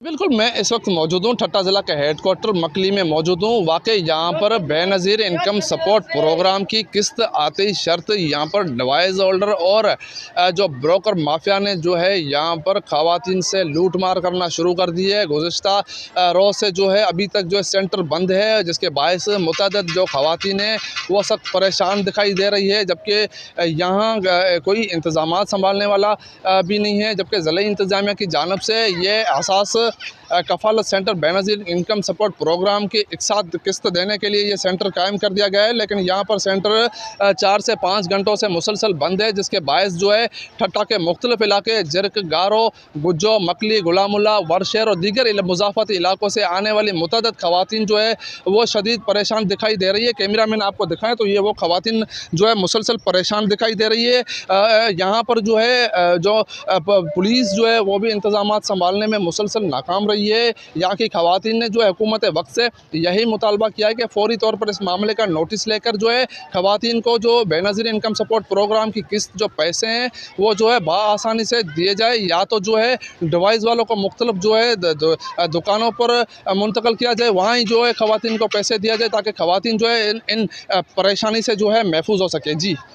बिल्कुल, मैं इस वक्त मौजूद हूँ ठट्टा ज़िला के हेडक्वार्टर मकली में मौजूद हूँ। वाक़ई यहाँ पर बेनज़ीर इनकम सपोर्ट प्रोग्राम की किस्त आते ही शर्त यहाँ पर डिवाइस होल्डर और जो ब्रोकर माफिया ने जो है यहाँ पर ख़वातीन से लूट मार करना शुरू कर दी है। गुज़िश्ता रोज़ से जो है अभी तक जो है सेंटर बंद है, जिसके बायस मुतअद्दिद जो ख़वातीन हैं वो सख्त परेशान दिखाई दे रही है। जबकि यहाँ कोई इंतज़ामात सँभालने वाला भी नहीं है। जबकि ज़िला इंतज़ामिया की जानिब से ये Ehsaas Kafaalat centre Benazir income support programme की एक साथ किस्त देने के लिए ये सेंटर कायम कर दिया गया है। लेकिन यहाँ पर सेंटर 4 से 5 घंटों से मुसलसल बंद है, जिसके बायस जो है ठट्टा के मुख्तलिफ इलाके जिरक, गारो, गुज्जो, मकली, गुलामुल्ला, वर्शेर और दीगर मुज़ाफ़ती इलाकों से आने वाली मुतअद्दिद ख़वातीन जो है वो शदीद परेशान दिखाई दे रही है। कैमरा मैन आपको दिखाएँ तो ये वो ख़वातीन जो है मुसलसल परेशान दिखाई दे रही है। यहाँ पर जो है पुलिस जो है वो भी इंतज़ामात संभालने में मुसलसल नाकाम रही है। यहाँ की ख़वातीन ने जो है हुकूमत वक्त से यही मुतालबा किया है कि फ़ौरी तौर पर इस मामले का नोटिस लेकर जो है ख़वातीन को जो बेनज़ीर इनकम सपोर्ट प्रोग्राम की किस्त जो पैसे हैं वो जो है बआसानी से दिए जाए, या तो जो है डिवाइस वालों को मुख्तलिफ जो है दुकानों पर मुंतकिल किया जाए, वहाँ ही जो है ख़वातीन को पैसे दिया जाए ताकि ख़वातीन जो है इन परेशानी से जो है महफूज हो सके। जी।